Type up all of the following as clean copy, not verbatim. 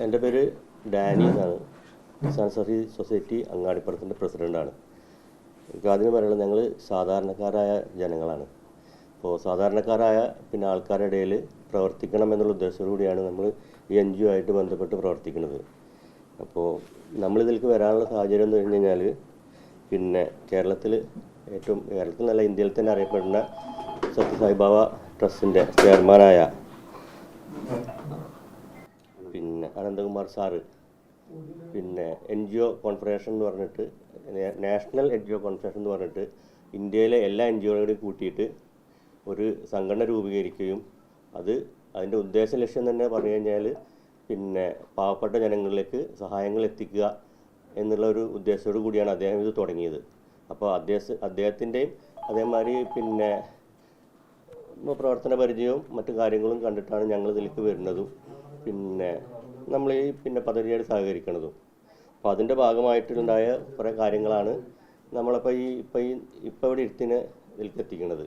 എൻ്റെ പേര് ഡാനി എന്നാണ്. കിസാൻ സർവീസ് സൊസൈറ്റി അങ്ങാടിപ്പുറത്തിൻ്റെ പ്രസിഡൻ്റാണ്. എനിക്ക് ആദ്യം പറയുന്നത്, ഞങ്ങൾ സാധാരണക്കാരായ ജനങ്ങളാണ്. അപ്പോൾ സാധാരണക്കാരായ ആൾക്കാരുടെ ഇടയിൽ പ്രവർത്തിക്കണം എന്നുള്ള ഉദ്ദേശത്തോടുകൂടിയാണ് നമ്മൾ ഈ NGO ആയിട്ട് ബന്ധപ്പെട്ട് പ്രവർത്തിക്കുന്നത്. അപ്പോൾ നമ്മളിതിലേക്ക് വരാനുള്ള സാഹചര്യം എന്ന് പറഞ്ഞു കഴിഞ്ഞാൽ, കേരളത്തിൽ നല്ല ഇന്ത്യയിൽ തന്നെ അറിയപ്പെടുന്ന സത്യസായിബാബ ട്രസ്റ്റിൻ്റെ ചെയർമാനായ അനന്തകുമാർ സാറ് NGO കോൺഫറേഷൻ എന്ന് പറഞ്ഞിട്ട്, നാഷണൽ NGO കോൺഫറേഷൻ എന്ന് പറഞ്ഞിട്ട് ഇന്ത്യയിലെ എല്ലാ NGOകളെയും കൂട്ടിയിട്ട് ഒരു സംഘടന രൂപീകരിക്കുകയും അതിൻ്റെ ഉദ്ദേശ ലക്ഷ്യം തന്നെ പറഞ്ഞു കഴിഞ്ഞാൽ പാവപ്പെട്ട ജനങ്ങളിലേക്ക് സഹായങ്ങൾ എത്തിക്കുക എന്നുള്ള ഒരു ഉദ്ദേശത്തോടു കൂടിയാണ് അദ്ദേഹം ഇത് തുടങ്ങിയത്. അപ്പോൾ അദ്ദേഹത്തിൻ്റെയും അതേമാതിരി പ്രവർത്തന പരിചയവും മറ്റു കാര്യങ്ങളും കണ്ടിട്ടാണ് ഞങ്ങൾ ഇതിലേക്ക് വരുന്നതും നമ്മൾ ഈ പദ്ധതിയായിട്ട് സഹകരിക്കുന്നതും. അപ്പോൾ അതിൻ്റെ ഭാഗമായിട്ടുണ്ടായ കുറേ കാര്യങ്ങളാണ് നമ്മളിപ്പോൾ ഇവിടെ ഇതിലേക്ക് എത്തിക്കുന്നത്.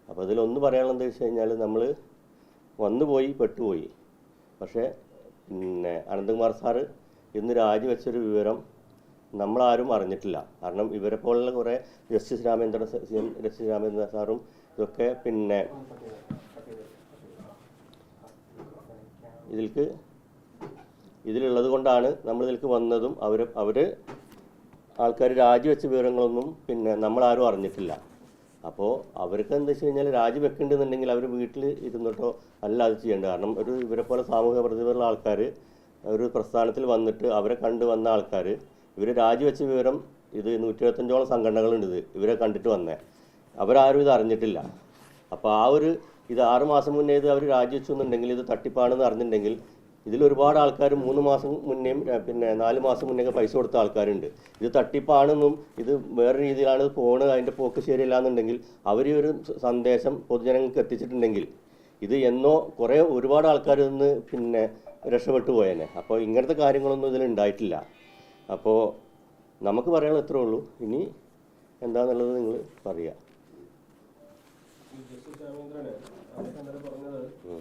അപ്പോൾ ഇതിലൊന്ന് പറയാനുള്ളത് വെച്ച് കഴിഞ്ഞാൽ, നമ്മൾ പെട്ടുപോയി. പക്ഷേ അനന്തകുമാർ സാറ് ഇന്ന് രാജിവെച്ചൊരു വിവരം നമ്മളാരും അറിഞ്ഞിട്ടില്ല. കാരണം ഇവരെ പോലുള്ള കുറേ ജസ്റ്റിസ് രാമേന്ദ്രൻ സാറും ഇതൊക്കെ ഇതിലുള്ളത് കൊണ്ടാണ് നമ്മളിതിലേക്ക് വന്നതും. അവർ ആൾക്കാർ രാജിവെച്ച വിവരങ്ങളൊന്നും നമ്മളാരും അറിഞ്ഞിട്ടില്ല. അപ്പോൾ അവർക്ക് എന്താ വെച്ച് കഴിഞ്ഞാൽ, രാജിവെക്കേണ്ടതെന്നുണ്ടെങ്കിൽ അവർ വീട്ടിൽ ഇരുന്നിട്ടോ അല്ല അത് ചെയ്യേണ്ടത്. കാരണം ഇവരെ പോലെ സാമൂഹിക പ്രതിഭയുള്ള ആൾക്കാർ ഒരു പ്രസ്ഥാനത്തിൽ വന്നിട്ട് അവരെ വന്ന ആൾക്കാർ ഇവർ രാജിവെച്ച വിവരം, ഇത് 125ഓളം സംഘടനകളുണ്ട് ഇവരെ കണ്ടിട്ട് വന്നേ, അവരാരും ഇത് അറിഞ്ഞിട്ടില്ല. അപ്പോൾ ഇത് 6 മാസം മുന്നേ ഇത് അവർ രാജിവെച്ചു എന്നുണ്ടെങ്കിൽ, ഇത് തട്ടിപ്പാണെന്ന് അറിഞ്ഞിട്ടുണ്ടെങ്കിൽ, ഇതിലൊരുപാട് ആൾക്കാർ 3 മാസം മുന്നേയും 4 മാസം മുന്നേ പൈസ കൊടുത്ത ആൾക്കാരുണ്ട്. ഇത് തട്ടിപ്പാണെന്നും ഇത് വേറെ രീതിയിലാണ് പോകുന്നത്, അതിൻ്റെ പോക്ക് ശരിയല്ല എന്നുണ്ടെങ്കിൽ അവർ ഒരു സന്ദേശം പൊതുജനങ്ങൾക്ക് എത്തിച്ചിട്ടുണ്ടെങ്കിൽ ഇത് ഒരുപാട് ആൾക്കാർ ഇന്ന് രക്ഷപ്പെട്ടു പോയേനെ. അപ്പോൾ ഇങ്ങനത്തെ കാര്യങ്ങളൊന്നും ഇതിലുണ്ടായിട്ടില്ല. അപ്പോൾ നമുക്ക് പറയാനുള്ള ഇത്രേ ഉള്ളൂ. ഇനി എന്താണെന്നുള്ളത് നിങ്ങൾ പറയുക.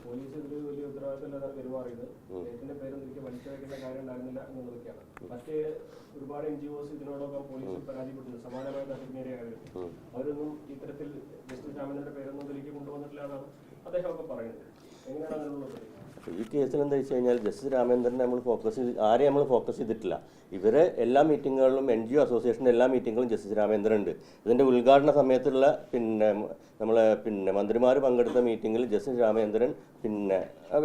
പോലീസ് ഇതിൽ വലിയ ഉത്തരവാദിത്തമില്ലാതെ പെരുമാറിയത് അദ്ദേഹത്തിന്റെ പേരും തിരികെ വലിച്ചഴക്കേണ്ട കാര്യം ഉണ്ടായിരുന്നില്ല എന്നുള്ളതൊക്കെയാണ്. മറ്റ് ഒരുപാട് NGOs ഇതിനോടൊപ്പം പോലീസിൽ പരാതിപ്പെട്ടിട്ടുണ്ട്, സമാനമായ തട്ടിപ്പിനേറിയ കാര്യത്തിൽ. അവരൊന്നും ഇത്തരത്തിൽ ജസ്റ്റിസ് രാമേന്ദ്രന്റെ പേരൊന്നും ഇതിലേക്ക് കൊണ്ടുവന്നിട്ടില്ല എന്നാണ് അദ്ദേഹമൊക്കെ പറയുന്നത്. എങ്ങനെയാണ് അതിനുള്ളത്? ഈ കേസിൽ എന്താ വെച്ച് കഴിഞ്ഞാൽ, ജസ്റ്റിസ് രാമേന്ദ്രനെ നമ്മൾ ഫോക്കസ് ചെയ്തിട്ടില്ല. ഇവരെ എല്ലാ മീറ്റിങ്ങുകളിലും NGO അസോസിയേഷൻ്റെ എല്ലാ മീറ്റിങ്ങുകളും ജസ്റ്റിസ് രാമേന്ദ്രൻ ഉണ്ട്. ഇതിൻ്റെ ഉദ്ഘാടന സമയത്തുള്ള നമ്മളെ മന്ത്രിമാർ പങ്കെടുത്ത മീറ്റിങ്ങിൽ ജസ്റ്റിസ് രാമേന്ദ്രൻ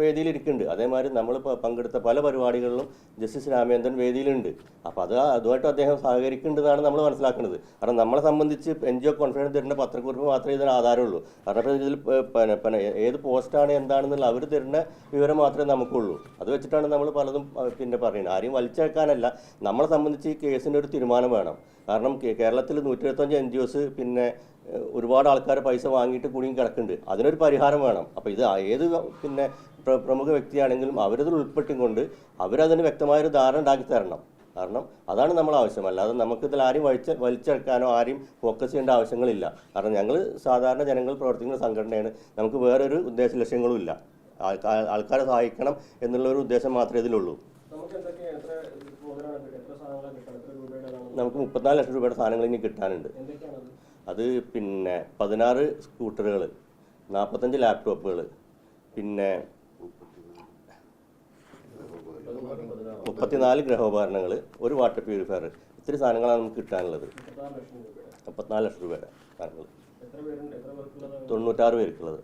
വേദിയിലിരിക്കുന്നുണ്ട്. അതേമാതിരി നമ്മൾ പങ്കെടുത്ത പല പരിപാടികളിലും ജസ്റ്റിസ് രാമേന്ദ്രൻ വേദിയിലുണ്ട്. അപ്പോൾ അതുമായിട്ട് അദ്ദേഹം സഹകരിക്കുന്നുണ്ടെന്നാണ് നമ്മൾ മനസ്സിലാക്കുന്നത്. കാരണം നമ്മളെ സംബന്ധിച്ച് NGO കോൺഫറൻസ് തരുന്ന പത്രക്കുറിപ്പ് മാത്രമേ ഇതിന് ആധാരമുള്ളൂ. കാരണം ഇതിൽ ഏത് പോസ്റ്റാണ് എന്താണെന്നുള്ള അവർ തരുന്ന വിവരം മാത്രമേ നമുക്കുള്ളൂ. അത് വെച്ചിട്ടാണ് നമ്മൾ പലതും പറയുന്നത്. ആരെയും വലിച്ചേക്കാനല്ല. നമ്മളെ സംബന്ധിച്ച് ഈ കേസിൻ്റെ ഒരു തീരുമാനം വേണം. കാരണം കേരളത്തിൽ 125 NGOs ഒരുപാട് ആൾക്കാർ പൈസ വാങ്ങിയിട്ട് കുടുങ്ങി കിടക്കുന്നുണ്ട്. അതിനൊരു പരിഹാരം വേണം. അപ്പോൾ ഇത് ഏത് പ്രമുഖ വ്യക്തിയാണെങ്കിലും അവരതിൽ ഉൾപ്പെട്ടുകൊണ്ട് അവരതിന് വ്യക്തമായൊരു ധാരണ ഉണ്ടാക്കി തരണം. കാരണം അതാണ് നമ്മൾ ആവശ്യം. അല്ലാതെ നമുക്കിതിൽ ആരെയും വലിച്ചെടുക്കാനോ ആരെയും ഫോക്കസ് ചെയ്യേണ്ട ആവശ്യങ്ങളില്ല. കാരണം ഞങ്ങൾ സാധാരണ ജനങ്ങൾ പ്രവർത്തിക്കുന്ന സംഘടനയാണ്. നമുക്ക് വേറൊരു ഉദ്ദേശ ലക്ഷ്യങ്ങളും ഇല്ല. ആൾക്കാരെ സഹായിക്കണം എന്നുള്ളൊരു ഉദ്ദേശം മാത്രമേ ഇതിലുള്ളൂ. നമുക്ക് 34 ലക്ഷം രൂപയുടെ സാധനങ്ങൾ ഇനി കിട്ടാനുണ്ട്. അത് 16 സ്കൂട്ടറുകൾ, 45 ലാപ്ടോപ്പുകൾ, 34 ഗൃഹോപകരണങ്ങൾ, ഒരു വാട്ടർ പ്യൂരിഫയർ, ഇത്തിരി സാധനങ്ങളാണ് നമുക്ക് കിട്ടാനുള്ളത്. 34 ലക്ഷം രൂപയുടെ സാധനങ്ങൾ, 96 പേർക്കുള്ളത്.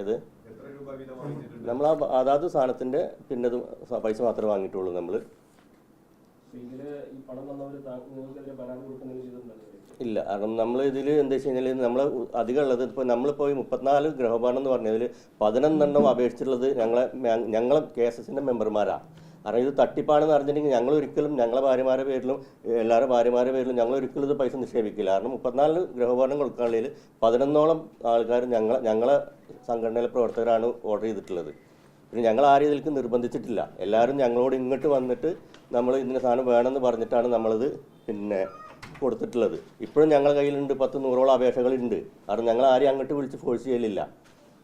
ഏത് നമ്മൾ അതാത് സാധനത്തിൻ്റെ പൈസ മാത്രമേ വാങ്ങിയിട്ടുള്ളൂ. നമ്മൾ ഇല്ല. കാരണം നമ്മൾ ഇതിൽ എന്താ വെച്ച് കഴിഞ്ഞാൽ, നമ്മൾ അധികം ഉള്ളത് നമ്മളിപ്പോൾ 34 ഗൃഹോപകരണം എന്ന് പറഞ്ഞതിൽ 11 അപേക്ഷിച്ചിട്ടുള്ളത് ഞങ്ങളെ KSSന്റെ മെമ്പർമാരാണ്. കാരണം ഇത് തട്ടിപ്പാണെന്ന് അറിഞ്ഞിട്ടുണ്ടെങ്കിൽ ഞങ്ങളെ ഭാര്യമാരുടെ പേരിലും എല്ലാവരുടെ ഭാര്യമാരുടെ പേരിലും ഞങ്ങളൊരിക്കലും ഇത് പൈസ നിക്ഷേപിക്കില്ല. കാരണം 34 ഗൃഹോപകരണം കൊടുക്കാനുള്ളതിൽ 11 ആൾക്കാർ ഞങ്ങളെ സംഘടനയിലെ പ്രവർത്തകരാണ് ഓർഡർ ചെയ്തിട്ടുള്ളത്. പിന്നെ ഞങ്ങൾ ആരും ഇതിലേക്ക് നിർബന്ധിച്ചിട്ടില്ല. എല്ലാവരും ഞങ്ങളോട് ഇങ്ങോട്ട് വന്നിട്ട് നമ്മൾ ഇതിന് സാധനം വേണമെന്ന് പറഞ്ഞിട്ടാണ് നമ്മളിത് കൊടുത്തിട്ടുള്ളത്. ഇപ്പോഴും ഞങ്ങളുടെ കയ്യിലുണ്ട് 10-100ഓളം അപേക്ഷകളുണ്ട്. കാരണം ഞങ്ങൾ ആരെയും അങ്ങോട്ട് വിളിച്ച് ഫോഴ്സ് ചെയ്യലില്ല.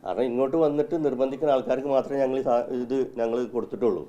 കാരണം ഇങ്ങോട്ട് വന്നിട്ട് നിർബന്ധിക്കുന്ന ആൾക്കാർക്ക് മാത്രമേ ഞങ്ങൾ ഇത് കൊടുത്തിട്ടുള്ളൂ.